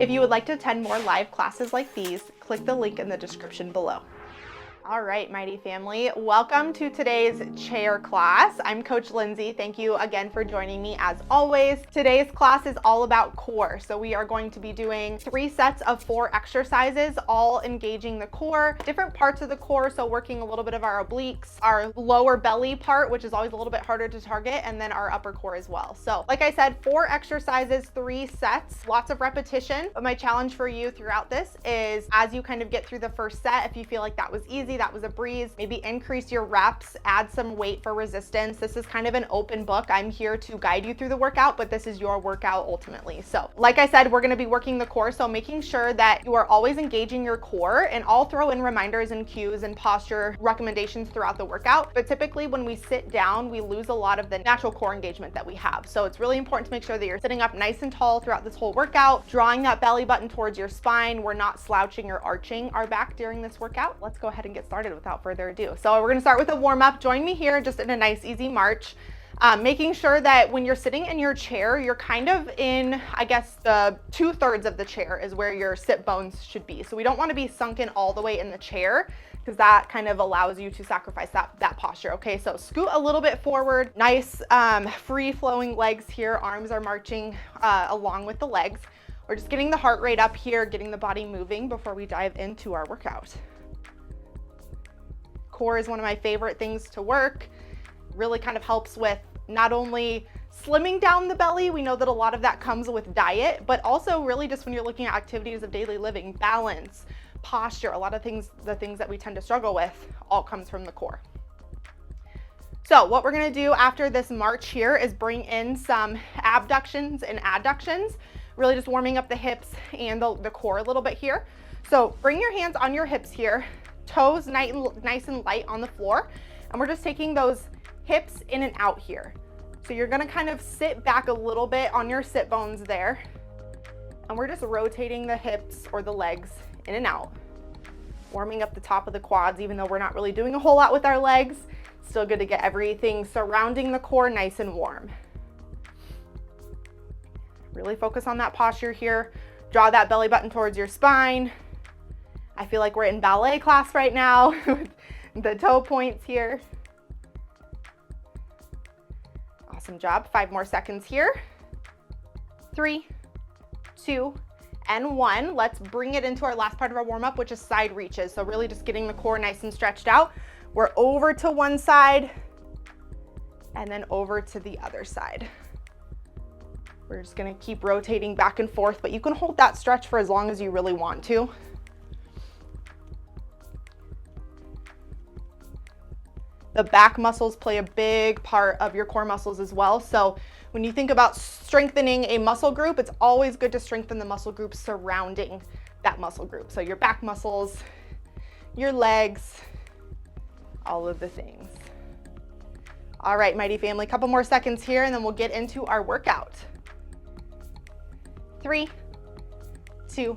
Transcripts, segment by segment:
If you would like to attend more live classes like these, click the link in the description below. All right, Mighty Family, welcome to today's chair class. I'm Coach Lindsay. Thank you again for joining me as always. Today's class is all about core. So we are going to be doing 3 sets of 4 exercises, all engaging the core, different parts of the core. So working a little bit of our obliques, our lower belly part, which is always a little bit harder to target, and then our upper core as well. So like I said, 4 exercises, 3 sets, lots of repetition. But my challenge for you throughout this is as you kind of get through the first set, if you feel like that was easy, that was a breeze, maybe increase your reps, add some weight for resistance. This is kind of an open book. I'm here to guide you through the workout, but this is your workout ultimately. So like I said, we're going to be working the core. So making sure that you are always engaging your core, and I'll throw in reminders and cues and posture recommendations throughout the workout. But typically when we sit down, we lose a lot of the natural core engagement that we have. So it's really important to make sure that you're sitting up nice and tall throughout this whole workout, drawing that belly button towards your spine. We're not slouching or arching our back during this workout. Let's go ahead and get started without further ado. So we're going to start with a warm up. Join me here just in a nice easy march. Making sure that when you're sitting in your chair, you're kind of in, I guess, the 2/3 of the chair is where your sit bones should be. So we don't want to be sunken all the way in the chair because that kind of allows you to sacrifice that posture. Okay, so scoot a little bit forward, nice free flowing legs here. Arms are marching along with the legs. We're just getting the heart rate up here, getting the body moving before we dive into our workout. Core is one of my favorite things to work. Really kind of helps with not only slimming down the belly, we know that a lot of that comes with diet, but also really just when you're looking at activities of daily living, balance, posture, a lot of things, the things that we tend to struggle with all comes from the core. So what we're gonna do after this march here is bring in some abductions and adductions, really just warming up the hips and the core a little bit here. So bring your hands on your hips here, toes nice and light on the floor, and we're just taking those hips in and out here. So you're gonna kind of sit back a little bit on your sit bones there, and we're just rotating the hips or the legs in and out, warming up the top of the quads. Even though we're not really doing a whole lot with our legs, still good to get everything surrounding the core nice and warm. Really focus on that posture here. Draw that belly button towards your spine. I feel like we're in ballet class right now with the toe points here. Awesome job. 5 more seconds here. 3, 2, and 1. Let's bring it into our last part of our warm up, which is side reaches. So really just getting the core nice and stretched out. We're over to one side and then over to the other side. We're just gonna keep rotating back and forth, but you can hold that stretch for as long as you really want to. The back muscles play a big part of your core muscles as well. So when you think about strengthening a muscle group, it's always good to strengthen the muscle group surrounding that muscle group. So your back muscles, your legs, all of the things. All right, Mighty Family, a couple more seconds here and then we'll get into our workout. 3, 2,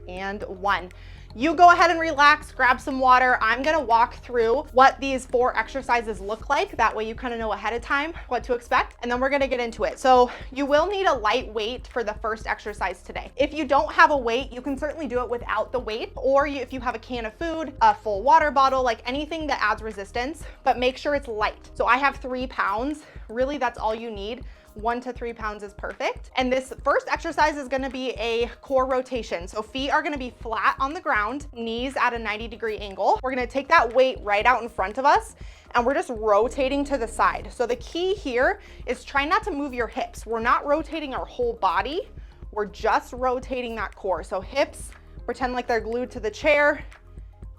and 1. You go ahead and relax, grab some water. I'm gonna walk through what these 4 exercises look like. That way you kind of know ahead of time what to expect, and then we're gonna get into it. So you will need a light weight for the first exercise today. If you don't have a weight, you can certainly do it without the weight, or if you have a can of food, a full water bottle, like anything that adds resistance, but make sure it's light. So I have 3 pounds. Really, that's all you need. 1 to 3 pounds is perfect. And this first exercise is gonna be a core rotation. So feet are gonna be flat on the ground, knees at a 90-degree angle. We're gonna take that weight right out in front of us and we're just rotating to the side. So the key here is try not to move your hips. We're not rotating our whole body. We're just rotating that core. So hips, pretend like they're glued to the chair,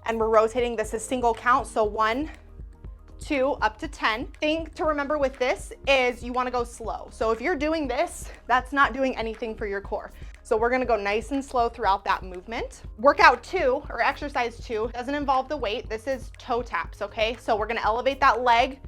and we're rotating. This is single count. So 1, 2, up to 10. Thing to remember with this is you want to go slow. So if you're doing this, that's not doing anything for your core. So we're going to go nice and slow throughout that movement. Workout 2 or exercise 2 doesn't involve the weight. This is toe taps. Okay, so we're going to elevate that leg,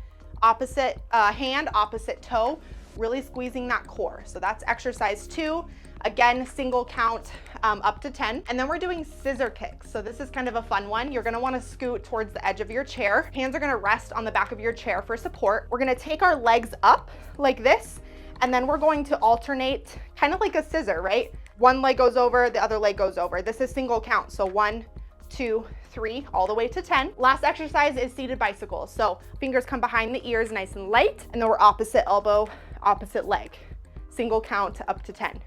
opposite hand, opposite toe, really squeezing that core. So that's exercise 2. Again, single count up to 10. And then we're doing scissor kicks. So this is kind of a fun one. You're gonna wanna scoot towards the edge of your chair. Hands are gonna rest on the back of your chair for support. We're gonna take our legs up like this, and then we're going to alternate kind of like a scissor, right? One leg goes over, the other leg goes over. This is single count. So 1, 2, 3, all the way to 10. Last exercise is seated bicycles. So fingers come behind the ears, nice and light. And then we're opposite elbow, opposite leg. Single count up to 10.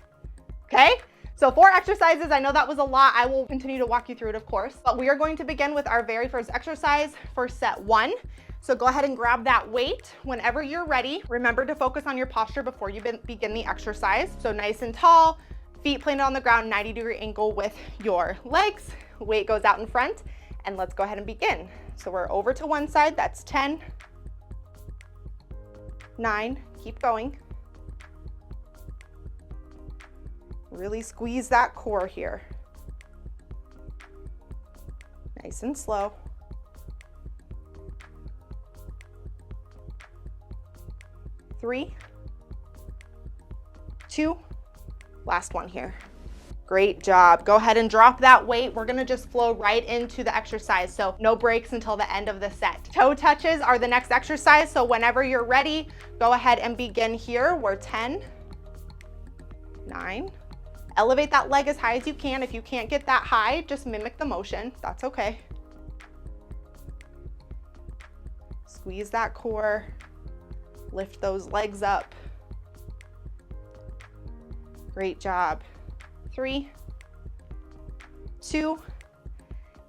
Okay? So 4 exercises. I know that was a lot. I will continue to walk you through it, of course. But we are going to begin with our very first exercise for set 1. So go ahead and grab that weight whenever you're ready. Remember to focus on your posture before you begin the exercise. So nice and tall, feet planted on the ground, 90-degree angle with your legs. Weight goes out in front, and let's go ahead and begin. So we're over to one side, that's 10, 9, keep going. Really squeeze that core here. Nice and slow. 3, 2, last one here. Great job. Go ahead and drop that weight. We're gonna just flow right into the exercise. So no breaks until the end of the set. Toe touches are the next exercise. So whenever you're ready, go ahead and begin here. We're 10, 9. Elevate that leg as high as you can. If you can't get that high, just mimic the motion. That's okay. Squeeze that core. Lift those legs up. Great job. 3, 2,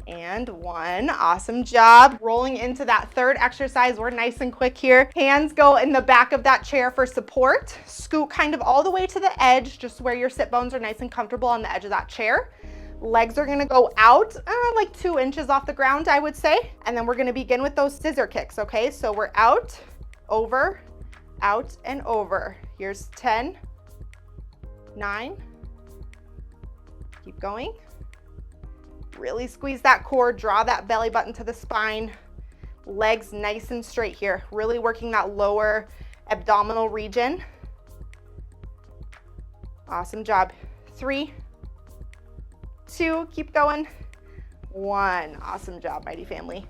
and 1. Awesome job. Rolling into that third exercise. We're nice and quick here. Hands go in the back of that chair for support. Scoot kind of all the way to the edge, just where your sit bones are nice and comfortable on the edge of that chair. Legs are gonna go out like 2 inches off the ground, I would say. And then we're gonna begin with those scissor kicks, okay? So we're out, over, out, and over. Here's 10, 9, keep going. Really squeeze that core, draw that belly button to the spine. Legs nice and straight here. Really working that lower abdominal region. Awesome job. 3, 2, keep going. 1, awesome job, mighty family.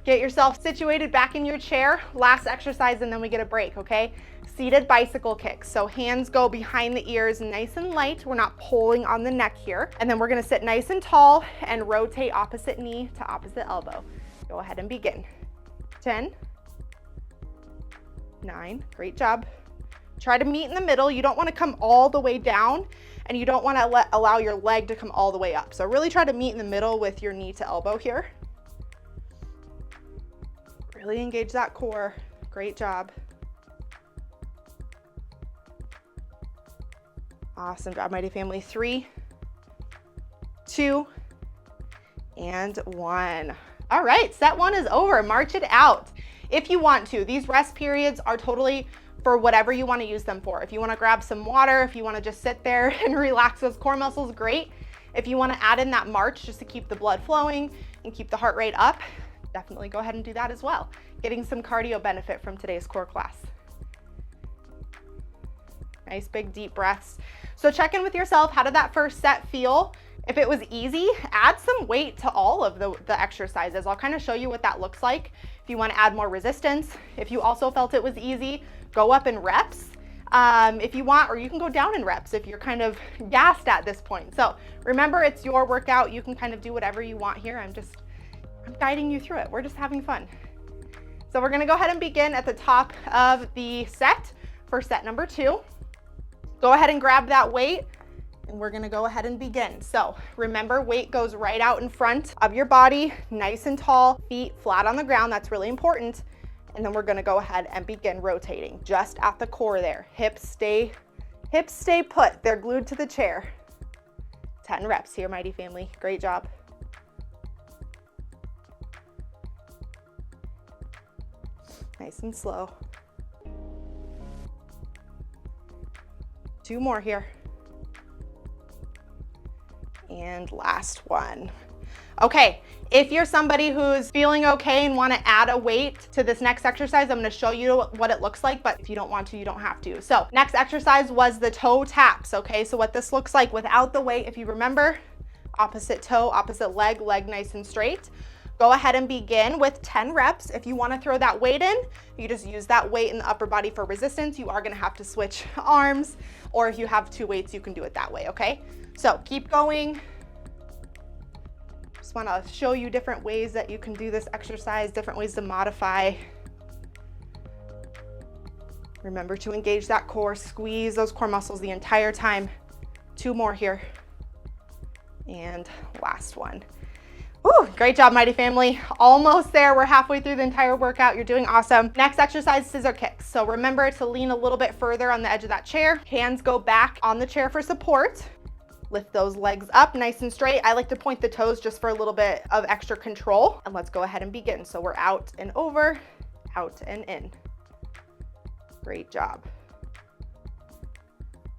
Get yourself situated back in your chair. Last exercise, and then we get a break, okay? Seated bicycle kicks. So hands go behind the ears, nice and light. We're not pulling on the neck here. And then we're gonna sit nice and tall and rotate opposite knee to opposite elbow. Go ahead and begin. 10, 9, great job. Try to meet in the middle. You don't wanna come all the way down, and you don't wanna allow your leg to come all the way up. So really try to meet in the middle with your knee to elbow here. Really engage that core. Great job. Awesome job, mighty family. 3, 2, and 1. All right, set 1 is over. March it out. If you want to, these rest periods are totally for whatever you want to use them for. If you want to grab some water, if you want to just sit there and relax those core muscles, great. If you want to add in that march just to keep the blood flowing and keep the heart rate up, definitely go ahead and do that as well. Getting some cardio benefit from today's core class. Nice big deep breaths. So check in with yourself. How did that first set feel? If it was easy, add some weight to all of the exercises. I'll kind of show you what that looks like. If you want to add more resistance, if you also felt it was easy, go up in reps. If you want, or you can go down in reps if you're kind of gassed at this point. So remember, it's your workout. You can kind of do whatever you want here. I'm guiding you through it. We're just having fun. So we're gonna go ahead and begin at the top of the set for set number 2. Go ahead and grab that weight, and we're gonna go ahead and begin. So remember, weight goes right out in front of your body, nice and tall, feet flat on the ground. That's really important. And then we're gonna go ahead and begin rotating just at the core there. Hips stay put. They're glued to the chair. 10 reps here, mighty family. Great job. Nice and slow. 2 more here. And last one. Okay, if you're somebody who's feeling okay and want to add a weight to this next exercise, I'm going to show you what it looks like, but if you don't want to, you don't have to. So next exercise was the toe taps. Okay, so what this looks like without the weight, if you remember, opposite toe, opposite leg, leg nice and straight. Go ahead and begin with 10 reps. If you want to throw that weight in, you just use that weight in the upper body for resistance. You are going to have to switch arms, or if you have 2 weights, you can do it that way, okay? So keep going. Just want to show you different ways that you can do this exercise, different ways to modify. Remember to engage that core, squeeze those core muscles the entire time. 2 more here. And last one. Woo, great job, Mighty Family. Almost there. We're halfway through the entire workout. You're doing awesome. Next exercise, scissor kicks. So remember to lean a little bit further on the edge of that chair. Hands go back on the chair for support. Lift those legs up nice and straight. I like to point the toes just for a little bit of extra control. And let's go ahead and begin. So we're out and over, out and in. Great job.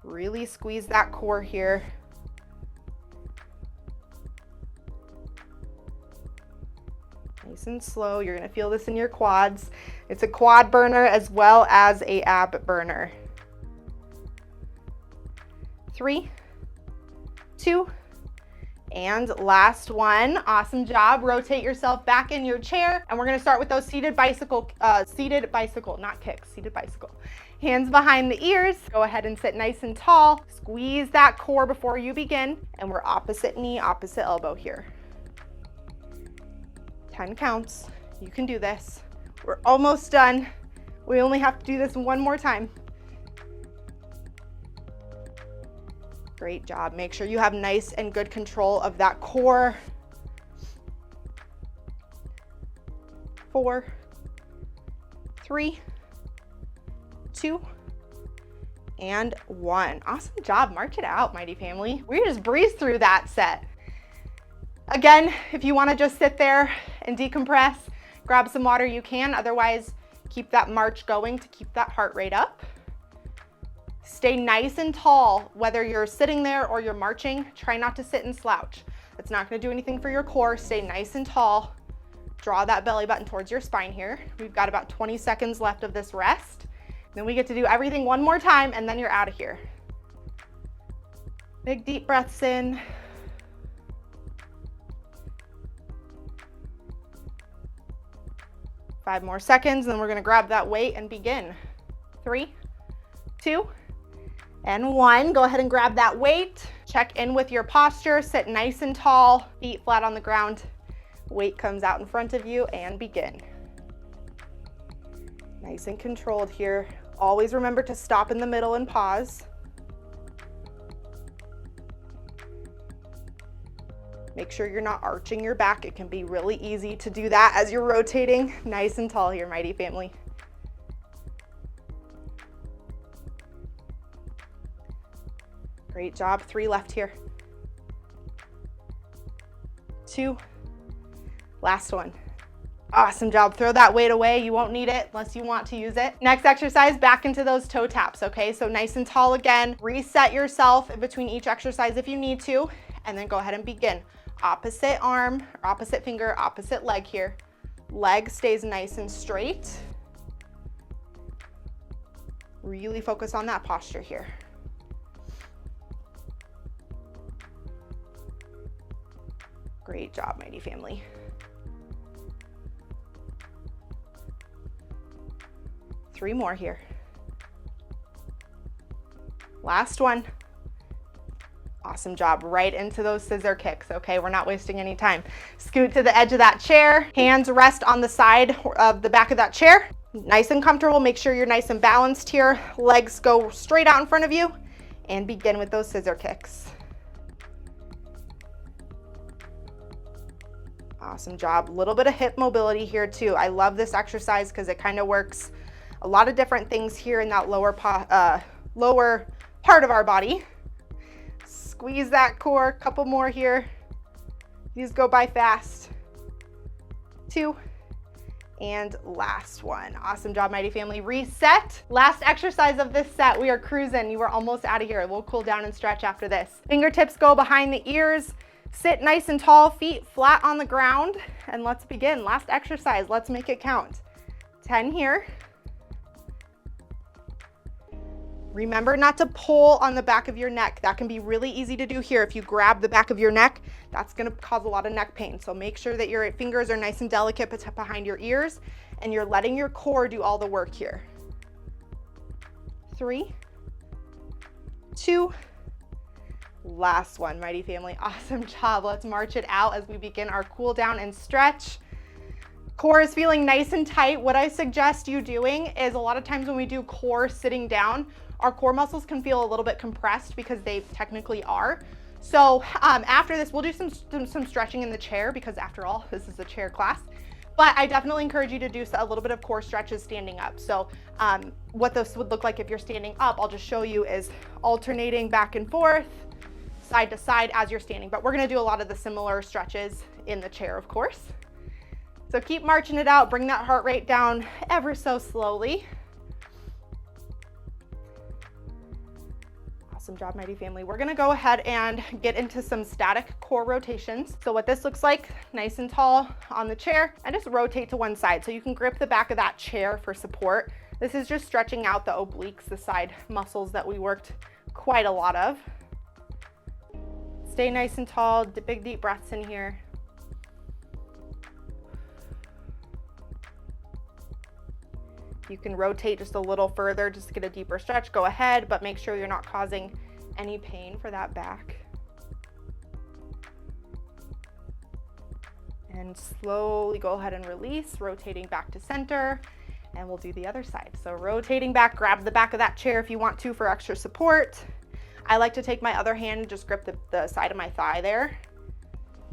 Really squeeze that core here. Nice and slow. You're going to feel this in your quads. It's a quad burner as well as a ab burner. 3, 2, and last one. Awesome job. Rotate yourself back in your chair, and we're going to start with those seated bicycle, not kicks, seated bicycle. Hands behind the ears. Go ahead and sit nice and tall. Squeeze that core before you begin, and we're opposite knee, opposite elbow here. 10 counts. You can do this. We're almost done. We only have to do this one more time. Great job. Make sure you have nice and good control of that core. 4, 3, 2, and 1. Awesome job. March it out, Mighty Family. We just breezed through that set. Again, if you want to just sit there and decompress, grab some water, you can. Otherwise, keep that march going to keep that heart rate up. Stay nice and tall, whether you're sitting there or you're marching. Try not to sit and slouch. It's not going to do anything for your core. Stay nice and tall. Draw that belly button towards your spine here. We've got about 20 seconds left of this rest. Then we get to do everything one more time, and then you're out of here. Big deep breaths in. 5 more seconds, and then we're going to grab that weight and begin. 3, 2, and 1. Go ahead and grab that weight. Check in with your posture. Sit nice and tall, feet flat on the ground. Weight comes out in front of you, and begin. Nice and controlled here. Always remember to stop in the middle and pause. Make sure you're not arching your back. It can be really easy to do that as you're rotating. Nice and tall here, Mighty Family. Great job. 3 left here. 2. Last one. Awesome job. Throw that weight away. You won't need it unless you want to use it. Next exercise, back into those toe taps, okay? So nice and tall again. Reset yourself in between each exercise if you need to, and then go ahead and begin. Opposite arm, opposite finger, opposite leg here. Leg stays nice and straight. Really focus on that posture here. Great job, Mighty Family. Three more here. Last one. Awesome job. Right into those scissor kicks. Okay, we're not wasting any time. Scoot to the edge of that chair. Hands rest on the side of the back of that chair. Nice and comfortable. Make sure you're nice and balanced here. Legs go straight out in front of you, and begin with those scissor kicks. Awesome job. A little bit of hip mobility here too. I love this exercise because it kind of works a lot of different things here in that lower part of our body. Squeeze that core. Couple more here. These go by fast. 2. And last one. Awesome job, Mighty Family. Reset. Last exercise of this set. We are cruising. You are almost out of here. We'll cool down and stretch after this. Fingertips go behind the ears. Sit nice and tall, feet flat on the ground, and let's begin. Last exercise. Let's make it count. 10 here. Remember not to pull on the back of your neck. That can be really easy to do here. If you grab the back of your neck, that's gonna cause a lot of neck pain. So make sure that your fingers are nice and delicate behind your ears and you're letting your core do all the work here. 3, 2, last one, mighty family. Awesome job. Let's march it out as we begin our cool down and stretch. Core is feeling nice and tight. What I suggest you doing is, a lot of times when we do core sitting down, our core muscles can feel a little bit compressed because they technically are. So after this, we'll do some stretching in the chair, because after all, this is a chair class. But I definitely encourage you to do a little bit of core stretches standing up. So what this would look like if you're standing up, I'll just show you, is alternating back and forth, side to side as you're standing. But we're gonna do a lot of the similar stretches in the chair, of course. So keep marching it out. Bring that heart rate down ever so slowly. Awesome job, mighty family. We're gonna go ahead and get into some static core rotations. So what this looks like, nice and tall on the chair, and just rotate to one side. So you can grip the back of that chair for support. This is just stretching out the obliques, the side muscles that we worked quite a lot of. Stay nice and tall, big deep breaths in here. You can rotate just a little further just to get a deeper stretch, go ahead, but make sure you're not causing any pain for that back. And slowly go ahead and release, rotating back to center, and we'll do the other side. So rotating back, grab the back of that chair if you want to for extra support. I like to take my other hand and just grip the side of my thigh there.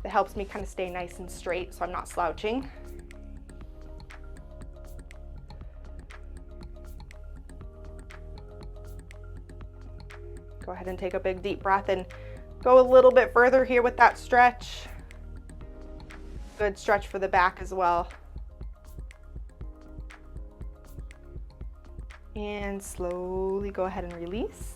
It helps me kind of stay nice and straight so I'm not slouching. Go ahead and take a big deep breath and go a little bit further here with that stretch. Good stretch for the back as well. And slowly go ahead and release.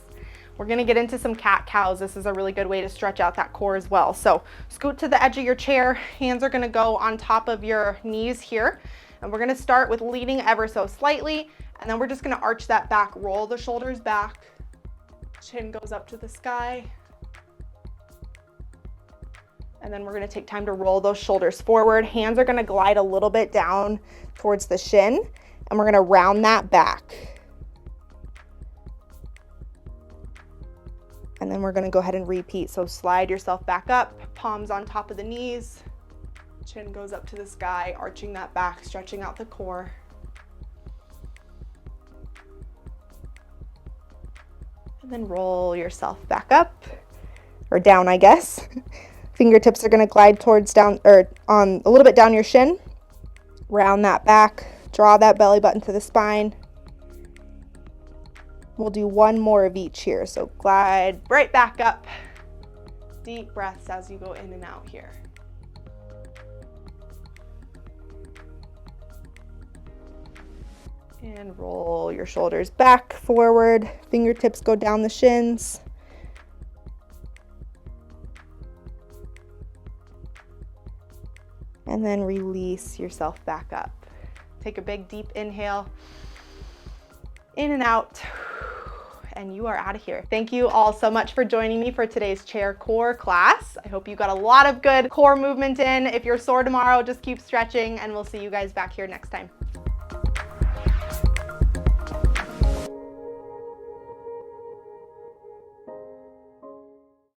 We're gonna get into some cat-cows. This is a really good way to stretch out that core as well. So scoot to the edge of your chair. Hands are gonna go on top of your knees here. And we're gonna start with leaning ever so slightly. And then we're just gonna arch that back, roll the shoulders back. Chin goes up to the sky. And then we're gonna take time to roll those shoulders forward. Hands are gonna glide a little bit down towards the shin, and we're gonna round that back. And then we're gonna go ahead and repeat. So slide yourself back up, palms on top of the knees, chin goes up to the sky, arching that back, stretching out the core. And then roll yourself back up, or down, I guess. Fingertips are gonna glide towards down, or on a little bit down your shin. Round that back, draw that belly button to the spine. We'll do one more of each here. So glide right back up. Deep breaths as you go in and out here. And roll your shoulders back, forward. Fingertips go down the shins. And then release yourself back up. Take a big deep inhale. In and out. And you are out of here. Thank you all so much for joining me for today's chair core class. I hope you got a lot of good core movement in. If you're sore tomorrow, just keep stretching, and we'll see you guys back here next time.